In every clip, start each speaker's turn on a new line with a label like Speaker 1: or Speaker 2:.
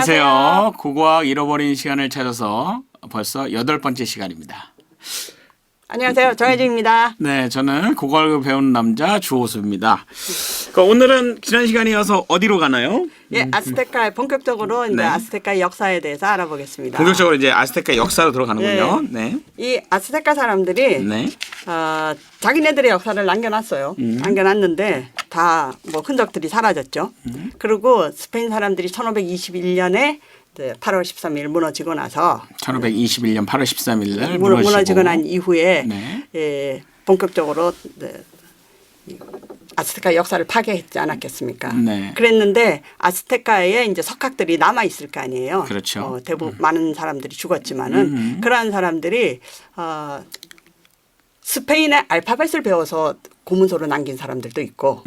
Speaker 1: 안녕하세요. 고고학 잃어버린 시간을 찾아서 벌써 8번째 시간입니다.
Speaker 2: 안녕하세요. 정혜진입니다.
Speaker 1: 네, 저는 고고학을 배우는 남자 주호수입니다. 오늘은 지난 시간에 이어서 어디로 가나요?
Speaker 2: 예, 아스테카 본격적으로 이제
Speaker 1: 네.
Speaker 2: 아스테카의 역사에 대해서 알아보겠습니다.
Speaker 1: 본격적으로 이제 아스테카 역사로 들어가는군요.
Speaker 2: 네. 이 아스테카 사람들이
Speaker 1: 네.
Speaker 2: 자기네들의 역사를 남겨놨어요. 남겨놨는데 다 뭐 흔적들이 사라졌죠. 그리고 스페인 사람들이 1521년에 8월 13일 무너지고 나서
Speaker 1: 1521년 8월 13일 날
Speaker 2: 무너지고 난 이후에
Speaker 1: 네.
Speaker 2: 예, 본격적으로 아스테카 역사를 파괴했지 않았겠습니까?
Speaker 1: 네.
Speaker 2: 그랬는데 아스테카에 이제 석학들이 남아 있을 거 아니에요.
Speaker 1: 그렇죠.
Speaker 2: 대부분 많은 사람들이 죽었지만은 그러한 사람들이 스페인의 알파벳을 배워서 고문서로 남긴 사람들도 있고,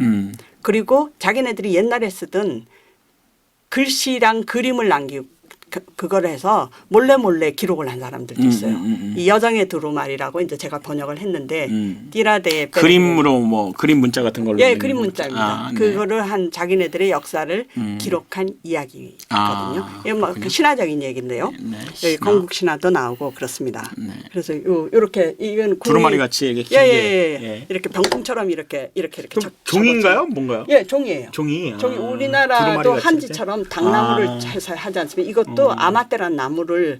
Speaker 2: 그리고 자기네들이 옛날에 쓰던 글씨랑 그림을 남기고 그걸 해서 몰래 기록을 한 사람들도 있어요. 이 여정의 두루마리라고 이제 제가 번역을 했는데 띠라데
Speaker 1: 그림으로 뭐 그림 문자 같은 걸로
Speaker 2: 예, 그림 문자입니다.
Speaker 1: 네.
Speaker 2: 그거를 한 자기네들의 역사를 기록한 이야기거든요. 이게 뭐 그 신화적인 얘기인데요.
Speaker 1: 네,
Speaker 2: 여기 건국 신화도 나오고 그렇습니다.
Speaker 1: 네.
Speaker 2: 그래서 요렇게 이건
Speaker 1: 두루마리 같이 이렇게 길게.
Speaker 2: 예. 이렇게 병풍처럼 이렇게
Speaker 1: 종인가요? 뭔가요?
Speaker 2: 예, 종이에요.
Speaker 1: 종이.
Speaker 2: 우리나라도
Speaker 1: 두루마리 같이
Speaker 2: 한지처럼 당나무를 해서 하지 않습니까? 이것도 아마떼란 나무를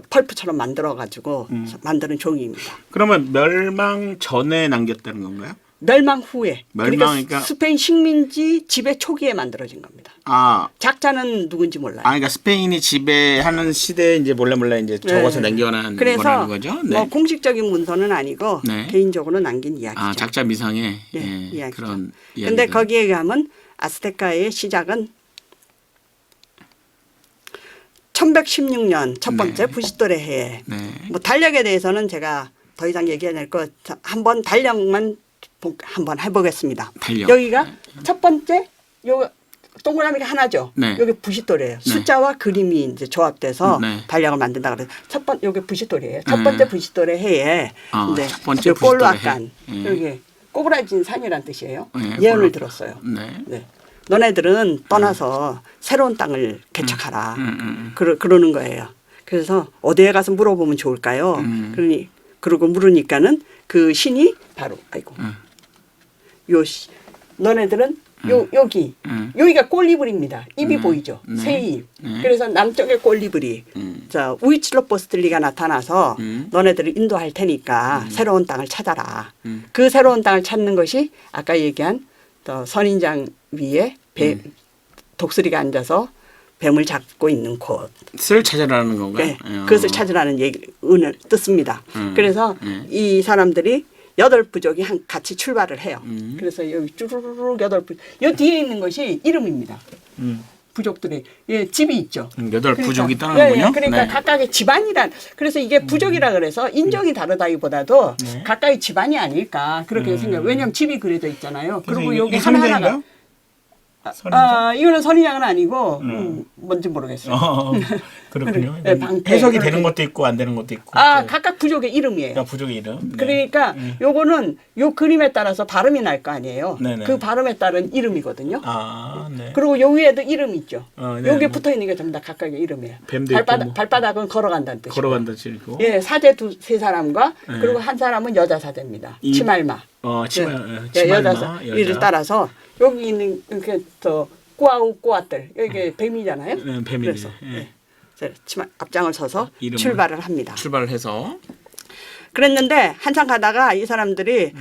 Speaker 2: 펄프처럼 만들어 가지고 만드는 종이입니다.
Speaker 1: 그러면 멸망 전에 남겼다는 건가요?
Speaker 2: 멸망 후에.
Speaker 1: 그러니까
Speaker 2: 그러니까 스페인 식민지 지배 초기에 만들어진 겁니다. 작자는 누군지 몰라요.
Speaker 1: 그러니까 스페인이 지배하는 시대에 이제 몰래 이제 적어서 남겨놓은
Speaker 2: 그래서
Speaker 1: 거죠.
Speaker 2: 뭐 공식적인 문서는 아니고
Speaker 1: 네.
Speaker 2: 개인적으로 남긴 이야기죠.
Speaker 1: 작자 미상의
Speaker 2: 이야기죠.
Speaker 1: 그런 이야기.
Speaker 2: 근데 거기에 가면 아스테카의 시작은 1116년 첫 번째 부시토레 해에 뭐 달력에 대해서는 제가 더 이상 얘기하지 않고 한번 달력만 한번 해보겠습니다.
Speaker 1: 달력.
Speaker 2: 여기가 첫 번째 요 동그라미가 하나죠.
Speaker 1: 네.
Speaker 2: 여기 부시토레예요. 숫자와 그림이 이제 조합돼서 달력을 만든다 그래서 여기 부시토레예요. 첫 번째 부시토레 해에 이제
Speaker 1: 첫 번째
Speaker 2: 꼴로아칸 여기 꼬부라진 산이란 뜻이에요. 예언을 들었어요. 네. 너네들은 떠나서 새로운 땅을 개척하라. 그러는 거예요. 그래서 어디에 가서 물어보면 좋을까요? 그러고 물으니까는 그 신이 바로 너네들은 여기가 꼴리브리입니다. 입이 보이죠. 새 입. 그래서 남쪽에 꼴리브리. 자, 우이칠로포스틀리가 나타나서 너네들을 인도할 테니까 새로운 땅을 찾아라. 그 새로운 땅을 찾는 것이 아까 얘기한 선인장 위에 독수리가 앉아서 뱀을 잡고 있는 곳을
Speaker 1: 찾으라는 건가요?
Speaker 2: 네, 그것을 찾으라는 은을 뜻습니다. 그래서 이 사람들이 8부족이 같이 출발을 해요. 그래서 여기 쭈루루루 8부족. 요 뒤에 있는 것이 이름입니다. 부족들이 집이 있죠.
Speaker 1: 8부족이 떠나는군요.
Speaker 2: 그러니까 각각의 집안이란 그래서 이게 부족이라 그래서 인종이 다르다기보다도 각각의 집안이 아닐까 그렇게 생각해요. 왜냐하면 집이 그려져 있잖아요. 그리고 여기 하나하나가 이거는 선인장은 아니고 뭔지 모르겠어요.
Speaker 3: 그렇군요.
Speaker 2: 방패.
Speaker 3: 해석이 되는 것도 있고 안 되는 것도 있고.
Speaker 2: 각각 부족의 이름이에요.
Speaker 3: 그러니까 부족의 이름. 네.
Speaker 2: 그러니까 요거는 요 그림에 따라서 발음이 날 거 아니에요.
Speaker 3: 네네.
Speaker 2: 그 발음에 따른 이름이거든요.
Speaker 3: 네.
Speaker 2: 그리고 요 위에도 이름이 있죠.
Speaker 3: 네.
Speaker 2: 여기에 붙어 있는 게 전부 다 각각의 이름이에요.
Speaker 3: 뱀도 있고 뭐.
Speaker 2: 발바닥은 걸어간다는 뜻이고.
Speaker 3: 걸어간다 치고.
Speaker 2: 예, 사제 세 사람과 그리고 한 사람은 여자 사제입니다. 치말마.
Speaker 3: 치말마.
Speaker 2: 이를 따라서 여기 있는 이렇게 꼬아우꼬아들 여기 뱀이잖아요.
Speaker 3: 뱀이네.
Speaker 2: 그래서 치마 앞장을 서서 출발을 합니다.
Speaker 1: 출발을 해서
Speaker 2: 그랬는데 한참 가다가 이 사람들이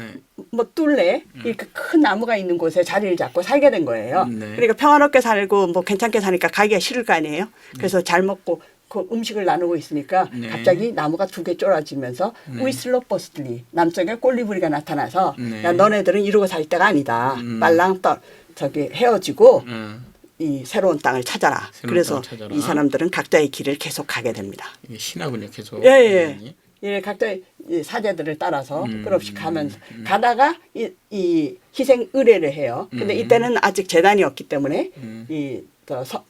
Speaker 2: 뭐 뚫레 이렇게 큰 나무가 있는 곳에 자리를 잡고 살게 된 거예요. 그러니까 평화롭게 살고 뭐 괜찮게 사니까 가기가 싫을 거 아니에요. 그래서 잘 먹고 그 음식을 나누고 있으니까 갑자기 나무가 2개 쪼라지면서 우이슬로포스틀리 남쪽에 꼴리브리가 나타나서 야 너네들은 이러고 살 때가 아니다. 빨랑 헤어지고 이 새로운 땅을 찾아라. 그래서 이 사람들은 각자의 길을 계속 가게 됩니다.
Speaker 1: 이게 신하군요, 계속.
Speaker 2: 예, 각자의 사제들을 따라서 끝없이 가면서 가다가 이 희생 의례를 해요. 근데 이때는 아직 제단이 없기 때문에 이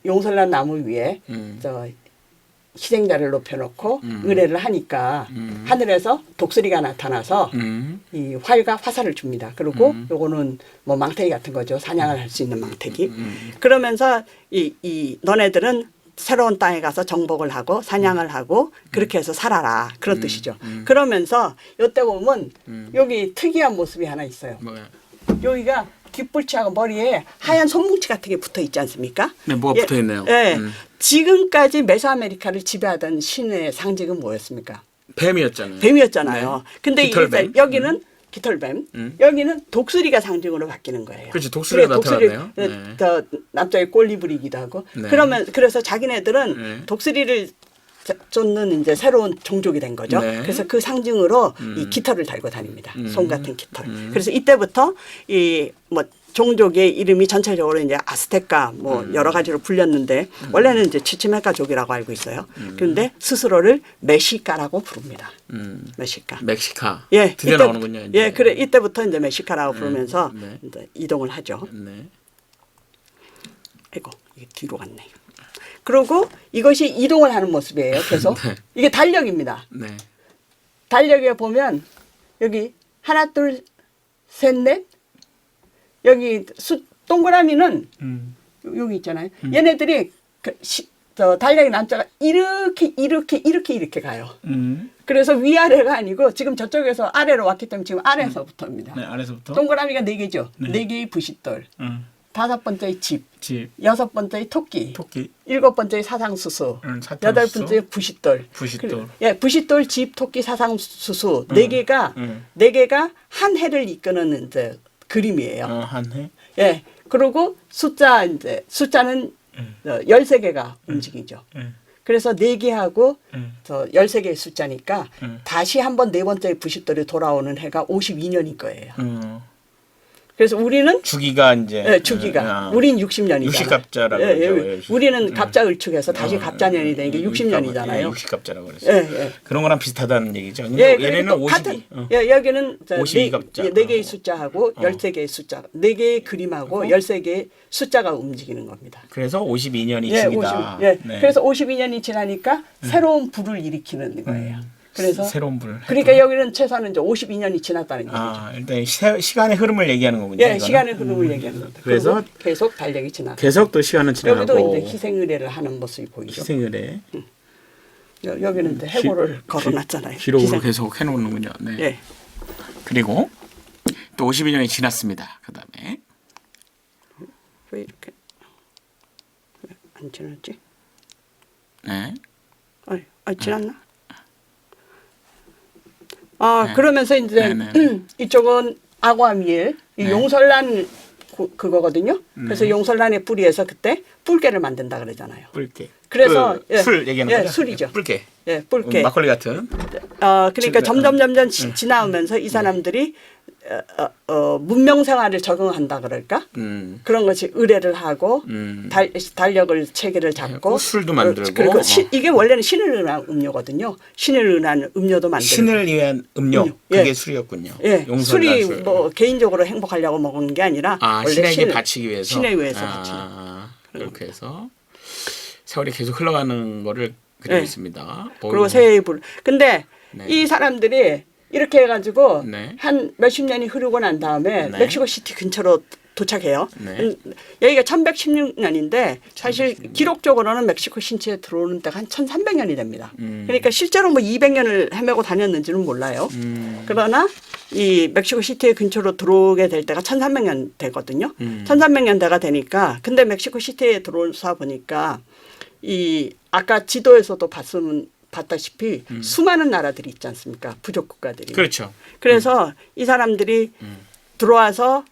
Speaker 2: 용설란 나무 위에 희생자를 높여놓고 의뢰를 하니까 하늘에서 독수리가 나타나서 이 활과 화살을 줍니다. 그리고 요거는 뭐 망태기 같은 거죠. 사냥을 할 수 있는 망태기. 그러면서 이 너네들은 새로운 땅에 가서 정복을 하고 사냥을 하고 그렇게 해서 살아라. 그런 뜻이죠. 그러면서 요때 보면 여기 특이한 모습이 하나 있어요.
Speaker 1: 뭐야?
Speaker 2: 여기가 뒷불치하고 머리에 하얀 손뭉치 같은 게 붙어 있지 않습니까?
Speaker 1: 네, 뭐가 붙어 있네요.
Speaker 2: 예. 지금까지 메소아메리카를 지배하던 신의 상징은 뭐였습니까?
Speaker 1: 뱀이었잖아요.
Speaker 2: 뱀이었잖아요.
Speaker 1: 네.
Speaker 2: 근데
Speaker 1: 깃털뱀.
Speaker 2: 이제 여기는 깃털뱀, 여기는 독수리가 상징으로 바뀌는 거예요.
Speaker 1: 그렇지, 독수리가 나타났네요.
Speaker 2: 저 남자의 꼴리부리기도 하고.
Speaker 1: 네.
Speaker 2: 그래서 자기네들은
Speaker 1: 네.
Speaker 2: 독수리를 쫓는 이제 새로운 종족이 된 거죠.
Speaker 1: 네.
Speaker 2: 그래서 그 상징으로 이 깃털을 달고 다닙니다. 솜 같은 깃털. 그래서 이때부터 이 뭐 종족의 이름이 전체적으로 이제 아스테카 뭐 여러 가지로 불렸는데 원래는 이제 치치메카족이라고 알고 있어요. 그런데 스스로를 메시카라고 부릅니다. 메시카.
Speaker 1: 멕시카.
Speaker 2: 예,
Speaker 1: 드디어 나오는군요. 이제.
Speaker 2: 예, 그래 이때부터 이제 멕시카라고 부르면서
Speaker 1: 네.
Speaker 2: 이제 이동을 하죠.
Speaker 1: 네.
Speaker 2: 아이고 이게 뒤로 갔네. 그리고 이것이 이동을 하는 모습이에요. 계속
Speaker 1: 네.
Speaker 2: 이게 달력입니다.
Speaker 1: 네.
Speaker 2: 달력에 보면 여기 하나 둘 셋 넷 여기 동그라미는 여기 있잖아요. 얘네들이 저 달력의 남자가 이렇게 가요. 그래서 위아래가 아니고 지금 저쪽에서 아래로 왔기 때문에 지금 아래에서부터입니다.
Speaker 3: 네, 아래서부터.
Speaker 2: 동그라미가 4개죠.
Speaker 3: 네.
Speaker 2: 4개의 부싯돌. 5번째의 집.
Speaker 3: 집.
Speaker 2: 6번째의 토끼.
Speaker 3: 토끼.
Speaker 2: 7번째의 사상수수.
Speaker 3: 사탕수수.
Speaker 2: 8번째의 부싯돌.
Speaker 3: 부싯돌.
Speaker 2: 예, 부싯돌, 집, 토끼, 사상수수 4개가 네 개가 한 해를 이끄는 이제 그림이에요.
Speaker 3: 한 해.
Speaker 2: 예. 그리고 숫자는 13개가 움직이죠. 그래서 4개하고 저 13개의 숫자니까 다시 한번 네 번째 부싯돌이 돌아오는 해가 52년일 거예요. 그래서 우리는
Speaker 3: 주기가 이제
Speaker 2: 예, 주기가 우린 60년이잖아요.
Speaker 3: 유식갑자라고 그러죠.
Speaker 2: 우리는 갑자을축해서 다시 갑자년이 되는 게 60년이잖아요.
Speaker 3: 유식갑자라고 그랬어요.
Speaker 2: 예.
Speaker 3: 그런 거랑 비슷하다는 얘기죠. 근데
Speaker 2: 예,
Speaker 3: 얘네는
Speaker 2: 그리고
Speaker 3: 52.
Speaker 2: 예, 여기는
Speaker 3: 52갑자.
Speaker 2: 4개의 숫자하고 13개의 숫자, 4개의 그림하고 13개의 숫자가 움직이는 겁니다.
Speaker 3: 그래서 52년이
Speaker 2: 예,
Speaker 3: 주기다.
Speaker 2: 예.
Speaker 3: 네.
Speaker 2: 그래서 52년이 지나니까 새로운 불을 일으키는 거예요. 그래서
Speaker 3: 새로운 불.
Speaker 2: 그러니까 여기는 최소한 이제 52년이 지났다는 얘기죠.
Speaker 3: 일단 시간의 흐름을 얘기하는 거군요.
Speaker 2: 예,
Speaker 3: 이거는.
Speaker 2: 시간의 흐름을 얘기하는 겁니다.
Speaker 1: 그래서
Speaker 2: 그리고 계속 달력이 지나.
Speaker 1: 계속 또 시간은 지나고.
Speaker 2: 여기도 이제 희생 의례를 하는 모습이 보이죠.
Speaker 3: 희생의례.
Speaker 2: 여기는 이제 해고를 걸어놨잖아요.
Speaker 1: 기록으로
Speaker 2: 희생.
Speaker 1: 계속 해놓는군요. 네.
Speaker 2: 예.
Speaker 1: 그리고 또 52년이 지났습니다. 그다음에
Speaker 2: 왜 이렇게 왜 안 지났지?
Speaker 1: 네.
Speaker 2: 지났나?
Speaker 1: 네.
Speaker 2: 그러면서 이제
Speaker 1: 네.
Speaker 2: 이쪽은 아과미엘, 이
Speaker 1: 네.
Speaker 2: 용설란 그거거든요. 그래서 용설란의 뿌리에서 그때 뿔개를 만든다 그러잖아요.
Speaker 3: 뿔개.
Speaker 2: 그래서
Speaker 3: 술 얘기하는 거죠?
Speaker 2: 술이죠.
Speaker 3: 뿔개.
Speaker 2: 예, 뿔개.
Speaker 3: 막걸리 같은.
Speaker 2: 그러니까 점점 지나오면서 이 사람들이 문명 생활을 적응한다 그럴까? 그런 것이 의뢰를 하고 달력을 체계를 잡고
Speaker 1: 술도 만들고.
Speaker 2: 그리고 이게 원래는 신을 의한 음료거든요. 신을 의한 음료도 만들고.
Speaker 3: 신을 위한 음료.
Speaker 2: 예.
Speaker 3: 그게 술이었군요.
Speaker 2: 예,
Speaker 3: 용설란
Speaker 2: 술이
Speaker 3: 술.
Speaker 2: 뭐 개인적으로 행복하려고 먹은 게 아니라 원래
Speaker 3: 신에게 바치기 위해서.
Speaker 2: 신에 의해서 바치는.
Speaker 1: 그렇게 해서 세월이 계속 흘러가는 거를 그리고
Speaker 2: 네.
Speaker 1: 있습니다.
Speaker 2: 그리고 새해의 불. 근데
Speaker 1: 네.
Speaker 2: 이 사람들이 이렇게 해가지고
Speaker 1: 네.
Speaker 2: 한 몇십 년이 흐르고 난 다음에
Speaker 1: 네.
Speaker 2: 멕시코 시티 근처로 도착해요.
Speaker 1: 네.
Speaker 2: 여기가 1116년인데 사실 기록적으로는 멕시코 신치에 들어오는 때가 한 1300년이 됩니다. 그러니까 실제로 뭐 200년을 헤매고 다녔는지는 몰라요. 그러나 이 멕시코 시티 근처로 들어오게 될 때가 1300년 되거든요. 1300년 대가 되니까 근데 멕시코 시티에 들어오서 보니까 이 아까 지도에서도 봤다시피 수많은 나라들이 있지 않습니까? 부족 국가들이.
Speaker 1: 그렇죠.
Speaker 2: 그래서 이 사람들이 들어와서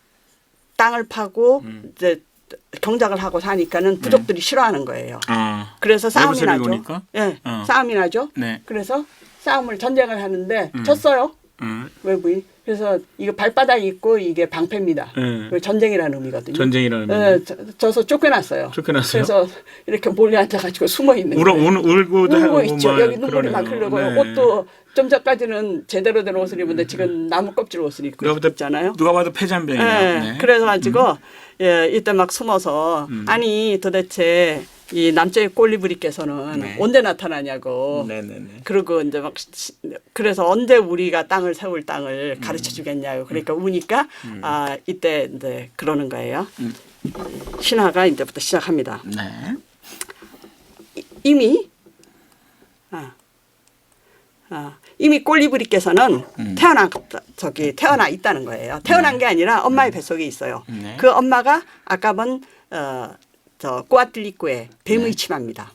Speaker 2: 땅을 파고 이제 경작을 하고 사니까는 부족들이 싫어하는 거예요. 그래서 싸움이
Speaker 1: 외부세력이
Speaker 2: 나죠.
Speaker 1: 오니까?
Speaker 2: 예, 싸움이 나죠.
Speaker 1: 네.
Speaker 2: 그래서 전쟁을 하는데 졌어요. 외부인. 그래서 이거 발바닥이 있고 이게 방패입니다. 전쟁이라는 의미거든요.
Speaker 1: 전쟁이라는
Speaker 2: 예, 져서 쫓겨났어요.
Speaker 1: 쫓겨났어요?
Speaker 2: 그래서 이렇게 몰래 앉아가지고 숨어 있는
Speaker 1: 울고도 하고
Speaker 2: 울고 있죠.
Speaker 1: 막
Speaker 2: 여기 눈물이 막
Speaker 1: 그러네요.
Speaker 2: 흐르고
Speaker 1: 네.
Speaker 2: 옷도 좀 전까지는 제대로 된 옷을 입는데 지금 나무 껍질 옷을 입고 있잖아요.
Speaker 1: 누가 봐도 폐잔병이에요.
Speaker 2: 예,
Speaker 1: 네.
Speaker 2: 그래서 가지고 이때 막 숨어서 아니 도대체 이 남자의 꼴리브리께서는
Speaker 1: 네.
Speaker 2: 언제 나타나냐고.
Speaker 3: 네네네.
Speaker 2: 그리고 이제 막 그래서 언제 우리가 땅을 세울 땅을 가르쳐 주겠냐고. 그러니까 우니까 아 이때 이제 그러는 거예요. 신화가 이제부터 시작합니다.
Speaker 1: 네.
Speaker 2: 이미 이미 꼴리브리께서는 태어나 있다는 거예요. 태어난 게 아니라 엄마의 뱃속에 있어요.
Speaker 1: 네.
Speaker 2: 그 엄마가 아까 본 저 꼬아틀리꾸의 뱀의 치마입니다.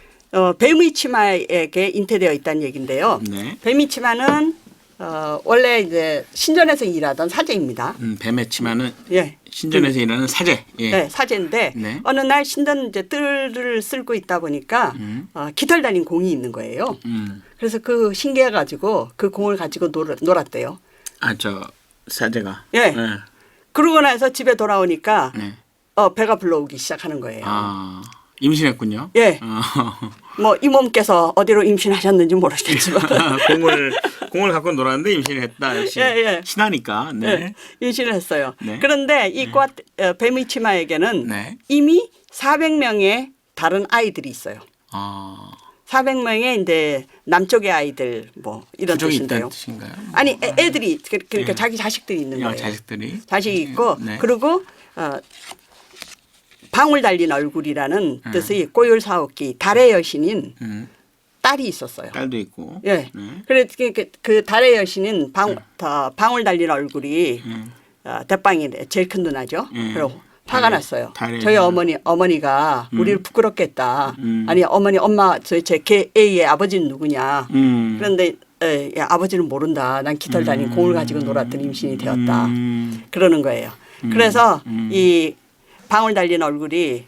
Speaker 2: 뱀의 치마에게 잉태되어 있다는 얘기인데요.
Speaker 1: 네.
Speaker 2: 뱀의 치마는 원래 이제 신전에서 일하던 사제입니다.
Speaker 1: 뱀의 치마는
Speaker 2: 예.
Speaker 1: 신전에서 일하는 사제. 예.
Speaker 2: 네, 사제인데
Speaker 1: 네.
Speaker 2: 어느 날 신전 이제 뜰을 쓸고 있다 보니까 깃털 달린 공이 있는 거예요. 그래서 그 신기해가지고 그 공을 가지고 놀았대요.
Speaker 1: 아, 저 사제가.
Speaker 2: 예.
Speaker 1: 네.
Speaker 2: 그러고 나서 집에 돌아오니까
Speaker 1: 네.
Speaker 2: 배가 불러오기 시작하는 거예요.
Speaker 1: 아, 임신했군요.
Speaker 2: 예.
Speaker 1: 어.
Speaker 2: 뭐 이 몸께서 어디로 임신하셨는지 모르겠지만
Speaker 1: 공을 갖고 놀았는데 임신을 했다. 역시
Speaker 2: 예, 예.
Speaker 1: 신하니까. 네.
Speaker 2: 네, 임신을 했어요.
Speaker 1: 네.
Speaker 2: 그런데 이 뱀의 치마에게는
Speaker 1: 네.
Speaker 2: 이미 400명의 다른 아이들이 있어요.
Speaker 1: 아,
Speaker 2: 400명의 이제 남쪽의 아이들 뭐 이런
Speaker 1: 부족이
Speaker 2: 뜻인데요.
Speaker 1: 있다는 뜻인가요?
Speaker 2: 아니 애들이 그러니까
Speaker 1: 네.
Speaker 2: 자기 자식들이 있는 거예요.
Speaker 1: 자식들이.
Speaker 2: 자식이 있고
Speaker 1: 네.
Speaker 2: 그리고 방울 달린 얼굴이라는 뜻의 꼬율사옥기 달의 여신인 딸이 있었어요.
Speaker 1: 딸도 있고.
Speaker 2: 예.
Speaker 1: 네.
Speaker 2: 그래 그 달의 여신인 방울 달린 얼굴이 대빵이 제일 큰 누나죠. 그리고 화가 났어요. 저희 어머니가 우리를 부끄럽게 했다. 아니 엄마 도대체 애의 아버지는 누구냐. 그런데 아버지는 모른다. 난 깃털 달린 공을 가지고 놀았더니 임신이 되었다. 그러는 거예요. 그래서 이 방울 달린 얼굴이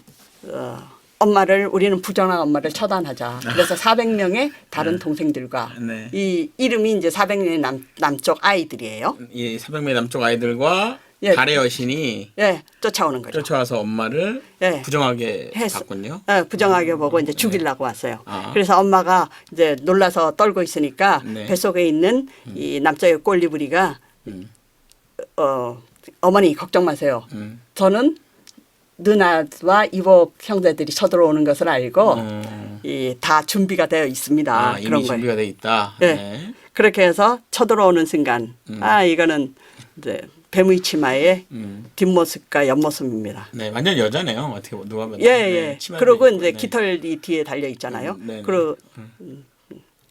Speaker 2: 우리는 부정한 엄마를 처단하자. 그래서 400명의 다른 동생들과
Speaker 1: 네.
Speaker 2: 이 이름이 이제 400명의 남쪽 아이들이에요.
Speaker 1: 이 400명 남쪽 아이들과
Speaker 2: 예.
Speaker 1: 달의 여신이
Speaker 2: 예, 쫓아오는 거죠.
Speaker 1: 쫓아와서 엄마를
Speaker 2: 예.
Speaker 1: 부정하게
Speaker 2: 했어.
Speaker 1: 봤군요.
Speaker 2: 부정하게 보고 이제 죽이려고 왔어요.
Speaker 1: 아.
Speaker 2: 그래서 엄마가 이제 놀라서 떨고 있으니까
Speaker 1: 네.
Speaker 2: 뱃속에 있는 이 남자의 꼴리부리가 어머니 걱정 마세요. 저는 누나와 이복 형제들이 쳐들어오는 것을 알고 다 준비가 되어 있습니다.
Speaker 1: 이미
Speaker 2: 그런 거예요.
Speaker 1: 준비가 돼 있다.
Speaker 2: 네.
Speaker 1: 네.
Speaker 2: 그렇게 해서 쳐들어오는 순간 이거는 이제 뱀의 치마의 뒷모습과 옆모습입니다.
Speaker 1: 네, 완전 여자네요. 어떻게 누가 보면.
Speaker 2: 예, 예.
Speaker 1: 치마도
Speaker 2: 그리고
Speaker 1: 있고,
Speaker 2: 이제
Speaker 1: 네.
Speaker 2: 깃털이 뒤에 달려 있잖아요.
Speaker 1: 네, 네.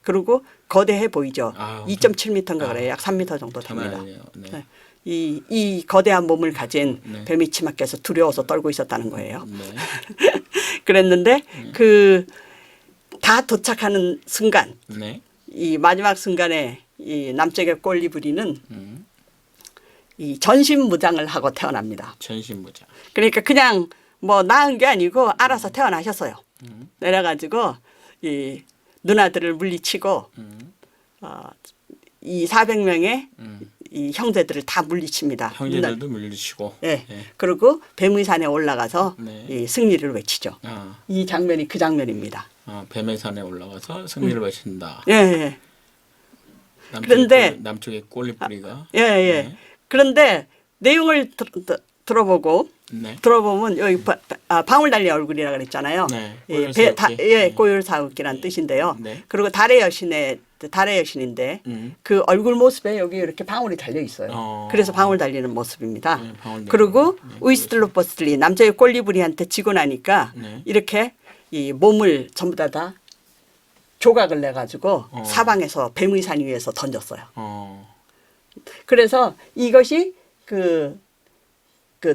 Speaker 2: 그리고 거대해 보이죠.
Speaker 1: 아,
Speaker 2: 2.7m인가 그래요. 약 3m 정도
Speaker 1: 장난
Speaker 2: 됩니다.
Speaker 1: 아니에요. 네.
Speaker 2: 네. 이 거대한 몸을 가진
Speaker 1: 네.
Speaker 2: 뱀의 치마께서 두려워서 떨고 있었다는 거예요.
Speaker 1: 네.
Speaker 2: 그랬는데 다 도착하는 순간
Speaker 1: 네.
Speaker 2: 이 마지막 순간에 이 남쪽의 꼴리부리는 이 전신무장을 하고 태어납니다.
Speaker 1: 전신무장.
Speaker 2: 그러니까 그냥 뭐 낳은 게 아니고 알아서 태어나셨어요. 내려가지고 이 누나들을 물리치고 이 400명의 이 형제들을 다 물리칩니다.
Speaker 1: 형제들도 물리치고.
Speaker 2: 예.
Speaker 1: 네.
Speaker 2: 그리고 뱀의산에 올라가서
Speaker 1: 네.
Speaker 2: 이 승리를 외치죠. 이 장면이 그 장면입니다.
Speaker 1: 뱀의 산에 올라가서 승리를 외친다.
Speaker 2: 예, 예. 그런데
Speaker 1: 남쪽의 꼴리뿌리가.
Speaker 2: 예, 예.
Speaker 1: 네.
Speaker 2: 그런데 내용을 들어보고
Speaker 1: 네.
Speaker 2: 들어보면 여기 방울 달린 얼굴이라 그랬잖아요.
Speaker 1: 네.
Speaker 2: 꼬율사옥기란 뜻인데요.
Speaker 1: 네.
Speaker 2: 그리고 달의 여신인데 그 얼굴 모습에 여기 이렇게 방울이 달려 있어요. 그래서 방울 달리는 모습입니다.
Speaker 1: 네, 방울
Speaker 2: 그리고
Speaker 1: 달리는. 네,
Speaker 2: 우이스틀로퍼스리 남자의 꼴리부리한테 지고 나니까
Speaker 1: 네.
Speaker 2: 이렇게 이 몸을 전부 다 조각을 내 가지고 사방에서 뱀의산 위에서 던졌어요. 그래서 이것이 그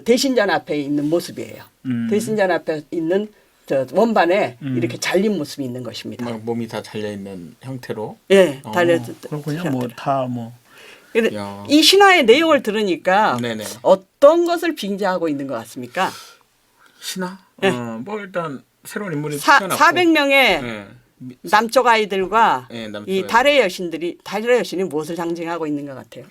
Speaker 2: 대신전 앞에 있는 모습이에요. 대신전 앞에 있는 저 원반에 이렇게 잘린 모습이 있는 것입니다.
Speaker 1: 막 몸이 다 잘려 있는 형태로.
Speaker 2: 예, 달려.
Speaker 3: 그렇군요. 뭐 다 뭐.
Speaker 1: 야.
Speaker 2: 이 신화의 내용을 들으니까
Speaker 1: 네네.
Speaker 2: 어떤 것을 빙자하고 있는 것 같습니까?
Speaker 1: 신화?
Speaker 2: 네.
Speaker 1: 뭐 일단 새로운 인물이 태어났고.
Speaker 2: 400명의
Speaker 1: 네.
Speaker 2: 남쪽 아이들과
Speaker 1: 네, 남쪽
Speaker 2: 이
Speaker 1: 아이들.
Speaker 2: 달의 여신이 무엇을 상징하고 있는 것 같아요?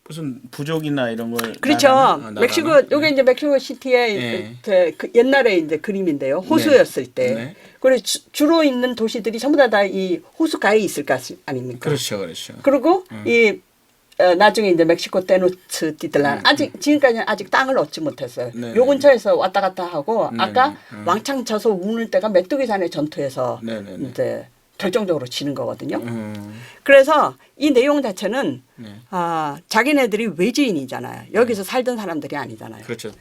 Speaker 3: 무슨 부족이나 이런 걸.
Speaker 2: 그렇죠.
Speaker 1: 나라나?
Speaker 2: 멕시코
Speaker 1: 나라나?
Speaker 2: 요게 이제 멕시코 시티의 그 옛날에 이제 그림인데요. 호수였을 때.
Speaker 1: 네.
Speaker 2: 그리고 주로 있는 도시들이 전부 다 이 호수 가에 있을 것 아닙니까?
Speaker 1: 그렇죠, 그렇죠.
Speaker 2: 그리고 이 나중에 이제 멕시코 테노츠티틀란 아직 지금까지는 아직 땅을 얻지 못했어요.
Speaker 1: 네.
Speaker 2: 요 근처에서 왔다 갔다 하고
Speaker 1: 네.
Speaker 2: 아까 왕창 쳐서 우는 때가 메뚜기산의 전투에서
Speaker 1: 네, 네, 네.
Speaker 2: 이제 결정적으로 지는 거거든요. 그래서 이 내용 자체는
Speaker 1: 네.
Speaker 2: 자기네들이 외지인이잖아요. 여기서 살던 사람들이 아니잖아요.
Speaker 1: 그렇죠.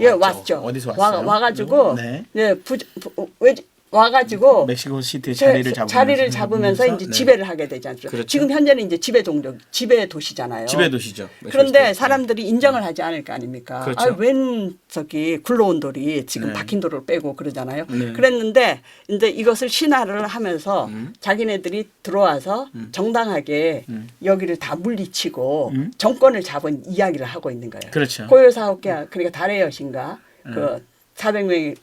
Speaker 2: 예, 왔죠.
Speaker 3: 어디서 왔어요?
Speaker 2: 와가지고
Speaker 3: 네.
Speaker 2: 와가지고
Speaker 3: 멕시코 시티에 자리를
Speaker 2: 잡으면서 이제
Speaker 3: 네.
Speaker 2: 지배를 하게 되지 않죠.
Speaker 1: 그렇죠.
Speaker 2: 지금 현재는 이제 지배 도시잖아요.
Speaker 3: 지배 도시죠.
Speaker 2: 그런데 사람들이 인정을 하지 않을 거 아닙니까?
Speaker 1: 그렇죠.
Speaker 2: 웬 저기 굴러온 돌이 지금
Speaker 3: 네.
Speaker 2: 박힌 돌을 빼고 그러잖아요.
Speaker 1: 네.
Speaker 2: 그랬는데 이제 이것을 신화를 하면서 자기네들이 들어와서 정당하게 여기를 다 물리치고 정권을 잡은 이야기를 하고 있는 거예요.
Speaker 3: 그렇죠.
Speaker 2: 고요사업계 그러니까 달의 여신가 그 400명의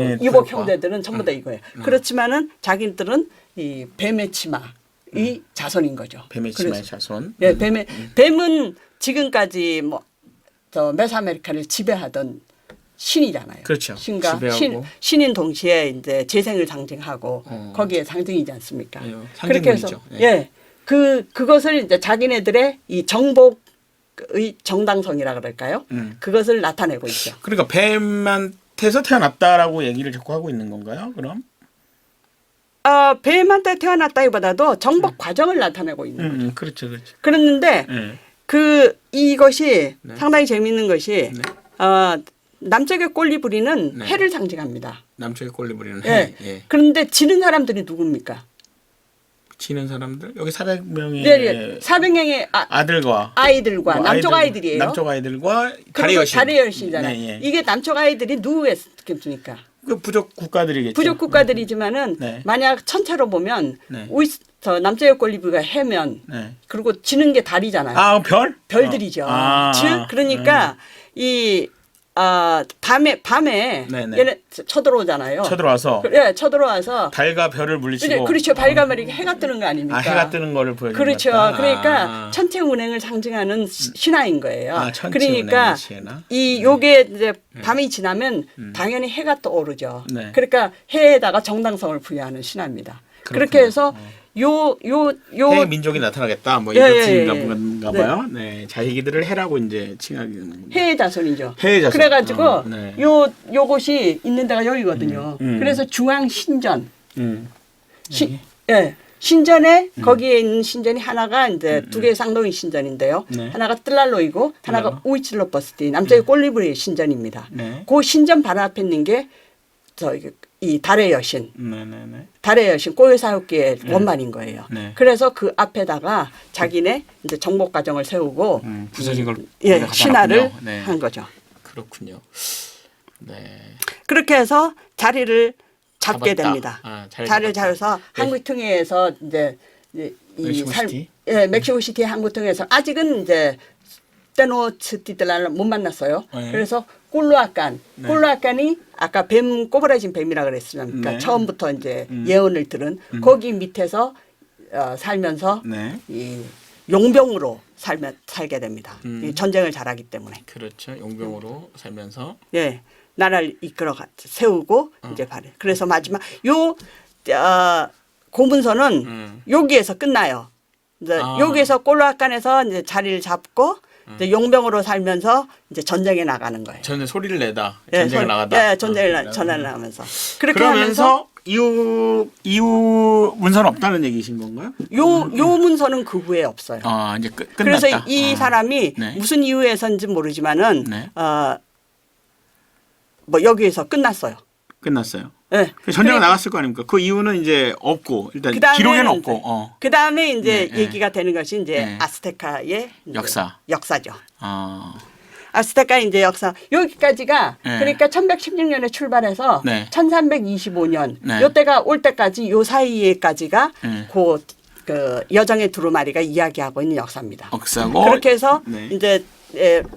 Speaker 3: 예,
Speaker 2: 유복
Speaker 3: 그렇고.
Speaker 2: 형제들은 전부 다 이거예요. 그렇지만은 자기들은 이 뱀의 치마의 자손인 거죠.
Speaker 3: 뱀의 치마의 자손.
Speaker 2: 예, 뱀은 지금까지 저 메소아메리카를 지배하던 신이잖아요.
Speaker 3: 그렇죠.
Speaker 2: 신과
Speaker 1: 지배하고.
Speaker 2: 신인 동시에 이제 재생을 상징하고 거기에 상징이지 않습니까?
Speaker 1: 예,
Speaker 2: 그렇게 해서
Speaker 1: 상징물이죠. 예.
Speaker 2: 예, 그것을 이제 자기네들의 이 정복의 정당성이라 그럴까요? 그것을 나타내고 있죠.
Speaker 3: 그러니까 뱀한테서 태어났다라고 얘기를 자꾸 하고 있는 건가요? 그럼?
Speaker 2: 뱀한테 태어났다기보다도 정복 과정을 나타내고 있는 거죠.
Speaker 3: 그렇죠, 그렇죠.
Speaker 2: 그랬는데
Speaker 3: 예.
Speaker 2: 이것이
Speaker 1: 네.
Speaker 2: 상당히 재미있는 것이
Speaker 1: 네.
Speaker 2: 남쪽의 꼴리부리는
Speaker 1: 네.
Speaker 2: 해를 상징합니다.
Speaker 1: 남쪽의 꼴리부리는
Speaker 2: 예.
Speaker 1: 해. 예.
Speaker 2: 그런데 지는 사람들이 누굽니까?
Speaker 1: 지는 사람들
Speaker 3: 여기 400명의
Speaker 2: 네, 400명의
Speaker 3: 아들과
Speaker 2: 아이들과
Speaker 3: 뭐
Speaker 2: 남쪽 아이들이에요.
Speaker 3: 남쪽 아이들과
Speaker 1: 달의 여신.
Speaker 2: 달의 여신이잖아요.
Speaker 3: 네, 예.
Speaker 2: 이게 남쪽 아이들이 누구였습니까?
Speaker 3: 그 부족 국가들이겠죠.
Speaker 2: 부족 국가들이지만은
Speaker 3: 네.
Speaker 2: 만약 천체로 보면
Speaker 3: 네.
Speaker 2: 저 남쪽의 꼴리부가 해면
Speaker 3: 네.
Speaker 2: 그리고 지는 게 달이잖아요.
Speaker 3: 아, 별?
Speaker 2: 별들이죠. 즉 그러니까 이 밤에
Speaker 3: 네네.
Speaker 2: 얘네 쳐들어오잖아요.
Speaker 3: 쳐들어와서
Speaker 2: 예, 쳐들어와서
Speaker 3: 달과 별을 물리치고
Speaker 2: 그렇죠. 발가마리 해가 뜨는 거 아닙니까?
Speaker 3: 해가 뜨는 거를 보여주는
Speaker 2: 그렇죠.
Speaker 3: 것 같다.
Speaker 2: 그러니까 천체 운행을 상징하는 신화인 거예요.
Speaker 3: 천체
Speaker 2: 그러니까
Speaker 3: 운행의 신화?
Speaker 2: 이 요게 이제 밤이 지나면 당연히 해가 떠오르죠.
Speaker 3: 네.
Speaker 2: 그러니까 해에다가 정당성을 부여하는 신화입니다. 그렇게
Speaker 3: 그렇군요.
Speaker 2: 해서 요
Speaker 1: 해 민족이 나타나겠다. 뭐
Speaker 2: 예,
Speaker 1: 이런
Speaker 2: 예,
Speaker 1: 건가
Speaker 2: 네.
Speaker 1: 봐요. 네. 자기들을 해라고 이제 칭하게 되는 겁니다.
Speaker 2: 해의 자손이죠.
Speaker 1: 해의 자손.
Speaker 2: 그래가지고
Speaker 1: 네.
Speaker 2: 요곳이 있는 데가 여기거든요. 그래서 중앙 신전. 신전에 거기에 있는 신전이 하나가 이제 두 개의 쌍둥이 신전인데요.
Speaker 3: 네.
Speaker 2: 하나가 뜰랄로이고 하나가
Speaker 3: 뜰랄로.
Speaker 2: 우이칠로버스티 남쪽의 꼴리브리 신전입니다.
Speaker 3: 네.
Speaker 2: 그 신전 바로 앞에 있는 게 이 달의 여신.
Speaker 3: 네네네.
Speaker 2: 달의 여신 꼬요사육기의 원만인 거예요.
Speaker 3: 네.
Speaker 2: 그래서 그 앞에다가 자기네 이제 정복 과정을 세우고
Speaker 1: 부서진 걸
Speaker 2: 예,
Speaker 1: 갖다
Speaker 2: 신화를
Speaker 1: 놨군요. 네.
Speaker 2: 한 거죠.
Speaker 1: 그렇군요. 네.
Speaker 2: 그렇게 해서 자리를 잡게
Speaker 1: 잡았다.
Speaker 2: 됩니다.
Speaker 1: 자리를
Speaker 2: 자리를
Speaker 1: 잡았다.
Speaker 2: 잡아서 항구통에서 이제
Speaker 3: 멕시코 시티?
Speaker 2: 멕시코시티의 항구통에서 아직은 이제 테노츠티틀란을 못 만났어요.
Speaker 3: 네.
Speaker 2: 그래서 꿀루아칸이 아까 뱀 꼬부라진 뱀이라 그랬으니까
Speaker 3: 네.
Speaker 2: 처음부터 이제 예언을 들은 거기 밑에서 살면서
Speaker 3: 네.
Speaker 2: 이 용병으로 살게 됩니다. 이 전쟁을 잘하기 때문에.
Speaker 1: 그렇죠. 용병으로 살면서
Speaker 2: 예, 나라를 이끌어 세우고 이제 발해. 그래서 마지막 요 고문서는 여기에서 끝나요. 이제 여기에서 꼴로아칸에서 이제 자리를 잡고 이제 용병으로 살면서 이제 전쟁에 나가는 거예요.
Speaker 1: 전에 소리를 내다.
Speaker 2: 예,
Speaker 1: 전쟁을 나가다.
Speaker 2: 예, 전쟁을 나가면서 그렇게
Speaker 1: 그러면서
Speaker 2: 하면서
Speaker 1: 이후 문서는 없다는 얘기신 건가요?
Speaker 2: 요 문서는 그 후에 없어요.
Speaker 1: 이제 끝났다.
Speaker 2: 그래서 이 사람이
Speaker 1: 네.
Speaker 2: 무슨 이유에서인지 모르지만은
Speaker 1: 네.
Speaker 2: 뭐 여기에서 끝났어요.
Speaker 1: 끝났어요.
Speaker 2: 예.
Speaker 1: 전쟁을 나갔을 거 아닙니까? 그 이유는 이제 없고 일단
Speaker 2: 그다음에는
Speaker 1: 기록에는 없고.
Speaker 2: 그 다음에 이제
Speaker 1: 네,
Speaker 2: 얘기가 되는 것이 이제
Speaker 1: 네.
Speaker 2: 아스테카의 이제
Speaker 1: 역사.
Speaker 2: 역사죠.
Speaker 1: 아.
Speaker 2: 아스테카의 이제 역사 여기까지가
Speaker 1: 네.
Speaker 2: 그러니까 1116년에 출발해서
Speaker 1: 네.
Speaker 2: 1325년
Speaker 1: 네.
Speaker 2: 요때가 올 때까지 요 사이에까지가
Speaker 1: 네.
Speaker 2: 그 여정의 두루마리가 이야기하고 있는 역사입니다.
Speaker 1: 역사고
Speaker 2: 그렇게 해서
Speaker 1: 네.
Speaker 2: 이제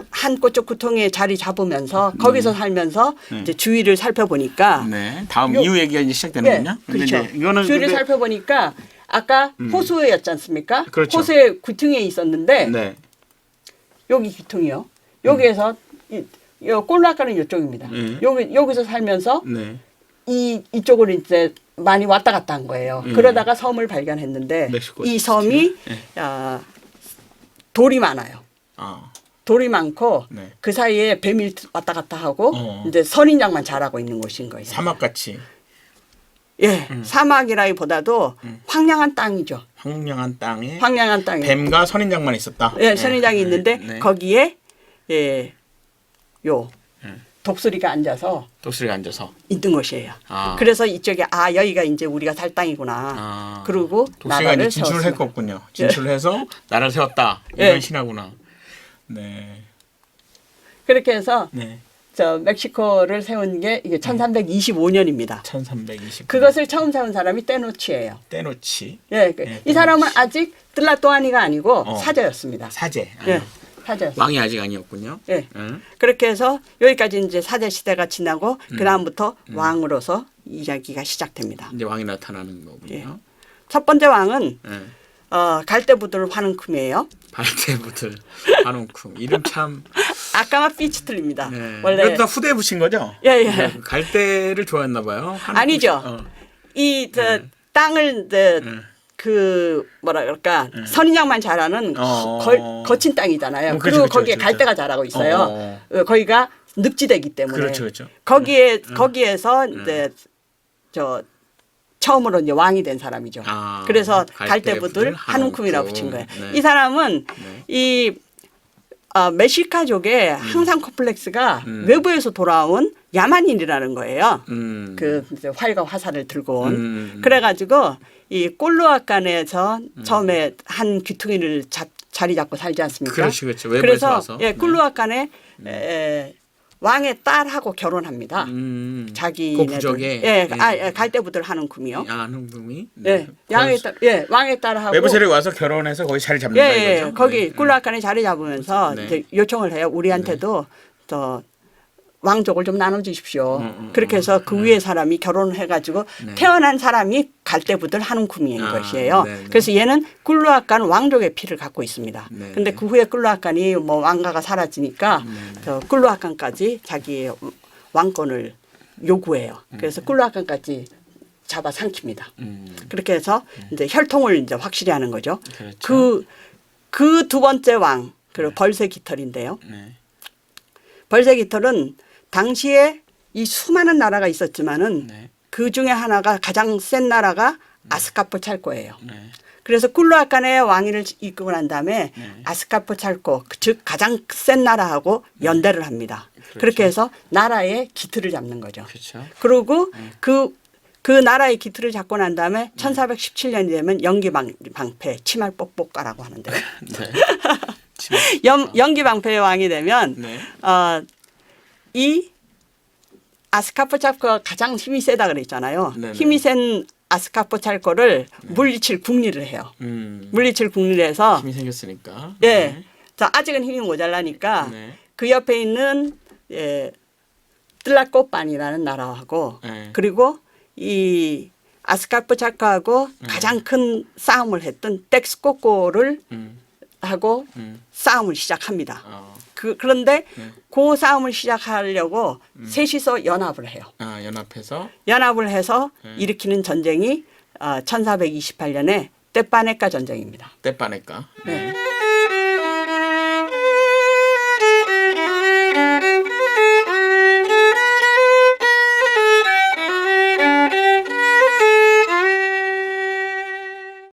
Speaker 2: 한 꼬쪽 구통에 자리 잡으면서 거기서 살면서 이제 주위를 살펴보니까
Speaker 1: 네. 다음 이후 얘기가 이제 시작되는군요. 근데
Speaker 2: 그렇죠.
Speaker 1: 이제 이거는
Speaker 2: 주위를
Speaker 1: 근데
Speaker 2: 살펴보니까 아까 호수였지 않습니까?
Speaker 1: 그렇죠.
Speaker 2: 호수의 귀퉁이에 있었는데
Speaker 1: 네.
Speaker 2: 여기 귀퉁이요. 여기에서 꼴라카는 이쪽입니다. 여기서 살면서
Speaker 1: 네.
Speaker 2: 이쪽으로 이제 많이 왔다 갔다 한 거예요. 그러다가 섬을 발견했는데
Speaker 1: 멕시코
Speaker 2: 이 섬이 돌이 많아요.
Speaker 3: 아.
Speaker 2: 돌이 많고
Speaker 3: 네.
Speaker 2: 그 사이에 뱀이 왔다 갔다 하고
Speaker 3: 어.
Speaker 2: 이제 선인장만 자라고 있는 곳인 거예요.
Speaker 3: 사막같이
Speaker 2: 예, 사막이라기보다도 황량한 땅이죠.
Speaker 3: 황량한 땅에
Speaker 2: 황량한 땅에
Speaker 3: 뱀과 선인장만 있었다.
Speaker 2: 예, 선인장이 있는데
Speaker 3: 네.
Speaker 2: 거기에 요 독수리가 앉아서
Speaker 3: 독수리가 앉아서.
Speaker 2: 있는 곳이에요.
Speaker 3: 아.
Speaker 2: 그래서 이쪽에 여기가 이제 우리가 살 땅이구나.
Speaker 3: 아.
Speaker 2: 그리고
Speaker 3: 독수리가
Speaker 2: 나라를
Speaker 3: 이제 진출을
Speaker 2: 세웠습니다.
Speaker 3: 했었군요. 진출해서 나라를 세웠다.
Speaker 2: 예.
Speaker 3: 이런 신하구나. 네.
Speaker 2: 그렇게 해서
Speaker 3: 네.
Speaker 2: 저 멕시코를 세운 게 이게 1325년입니다.
Speaker 3: 1320.
Speaker 2: 그것을 처음 세운 사람이 떼노치예요.
Speaker 3: 떼놓지.
Speaker 2: 예, 이 사람은 아직 뜰라또아니가 아니고
Speaker 3: 어.
Speaker 2: 사제였습니다.
Speaker 3: 사제. 아.
Speaker 2: 예, 사제였어요.
Speaker 1: 왕이 아직 아니었군요.
Speaker 2: 예.
Speaker 1: 응?
Speaker 2: 그렇게 해서 여기까지 이제 사제 시대가 지나고 그 다음부터 왕으로서 이야기가 시작됩니다.
Speaker 1: 이제 왕이 나타나는 거군요.
Speaker 2: 예. 첫 번째 왕은
Speaker 1: 예.
Speaker 2: 갈대부들 화능쿰이에요.
Speaker 1: 발대부들 한웅쿵 이름 참.
Speaker 2: 아까만 삐치틀립니다.
Speaker 1: 네.
Speaker 2: 원래
Speaker 3: 이것도 다 후대에 붙인 거죠?
Speaker 2: 예예.
Speaker 1: 갈대를 좋아했나 봐요. 한웅쿵
Speaker 2: 아니죠.
Speaker 1: 씨.
Speaker 2: 이 땅을 그 뭐라 그럴까 선인장만 자라는 거친 땅이잖아요.
Speaker 3: 그렇죠,
Speaker 2: 그리고
Speaker 3: 그렇죠,
Speaker 2: 거기에
Speaker 3: 그렇죠.
Speaker 2: 갈대가 자라고 있어요. 거기가 늪지대이기 때문에
Speaker 3: 그렇죠, 그렇죠.
Speaker 2: 거기에서 이제 저 처음으로 이제 왕이 된 사람이죠.
Speaker 1: 아,
Speaker 2: 그래서
Speaker 1: 갈대부들
Speaker 2: 갈대부들 한웅쿰이라고
Speaker 1: 한웅쿰.
Speaker 2: 붙인 거예요.
Speaker 1: 네.
Speaker 2: 이 사람은 이 멕시카족의 항상 콤플렉스가 외부에서 돌아온 야만인이라는 거예요. 그 이제 활과 화살을 들고 온. 그래가지고 이 꿀루아칸에서 처음에 한 귀퉁이를 자리 잡고 살지 않습니까?
Speaker 1: 그렇지, 그렇지. 외부에서
Speaker 2: 그래서
Speaker 1: 와서.
Speaker 2: 예, 꿀루아칸에 왕의 딸하고 결혼합니다.
Speaker 1: 그
Speaker 2: 자기네들.
Speaker 1: 부족에.
Speaker 2: 예, 갈대부들 한웅쿰이요.
Speaker 1: 한웅궁이.
Speaker 2: 예, 왕의 딸하고
Speaker 3: 외부 세력이 와서 결혼해서 거기 자리 잡는
Speaker 2: 예,
Speaker 3: 거죠.
Speaker 2: 거기 꿀라칸에 자리 잡으면서
Speaker 1: 네.
Speaker 2: 이제 요청을 해요. 우리한테도 더 왕족을 좀 나눠주십시오. 그렇게 해서 그 위에 사람이 결혼을 해가지고 태어난 사람이 갈대부들 한웅쿰인 것이에요.
Speaker 1: 네, 네.
Speaker 2: 그래서 얘는 꿀루아칸 왕족의 피를 갖고 있습니다.
Speaker 1: 네,
Speaker 2: 근데
Speaker 1: 네.
Speaker 2: 그 후에 꿀루아칸이 뭐 왕가가 사라지니까 저 꿀루아칸까지 자기 왕권을 요구해요. 그래서 꿀루아칸까지 잡아 삼킵니다. 그렇게 해서 이제 혈통을 이제 확실히 하는 거죠.
Speaker 1: 그렇죠.
Speaker 2: 그 두 번째 왕, 그리고 벌새깃털인데요.
Speaker 1: 네.
Speaker 2: 벌새깃털은 당시에 이 수많은 나라가 있었지만은
Speaker 1: 네.
Speaker 2: 그 중에 하나가 가장 센 나라가 아스카포찰코예요.
Speaker 1: 네.
Speaker 2: 그래서 꿀루아칸의 왕위를 이끌고 난 다음에 아스카포찰코, 즉 가장 센 나라하고 연대를 합니다. 그렇게 해서 나라의 기틀을 잡는 거죠.
Speaker 1: 그렇죠.
Speaker 2: 그리고 그 나라의 기틀을 잡고 난 다음에 1417년이 되면 영기방패 치말뽁뽁가라고 하는데요.
Speaker 1: 네.
Speaker 2: 영기방패의 왕이 되면
Speaker 1: 네.
Speaker 2: 이 아스카포찰코가 가장 힘이 세다 그랬잖아요.
Speaker 1: 네네.
Speaker 2: 힘이 센 아스카포찰코를 물리칠 국리를 해요. 물리칠 국리를 해서
Speaker 1: 힘이 생겼으니까.
Speaker 2: 예,
Speaker 1: 네.
Speaker 2: 자 아직은 힘이 모자라니까
Speaker 1: 네.
Speaker 2: 그 옆에 있는 뜰라꼬빤이라는 나라하고
Speaker 1: 네.
Speaker 2: 그리고 이 아스카포찰코하고 가장 큰 싸움을 했던 텍스코코를 하고 싸움을 시작합니다. 그런데 그 싸움을 시작하려고 셋이서 연합을 해요.
Speaker 1: 연합해서.
Speaker 2: 연합을 해서 일으키는 전쟁이 1428년에 떼빠네까 전쟁입니다.
Speaker 1: 떼빠네까.
Speaker 2: 네.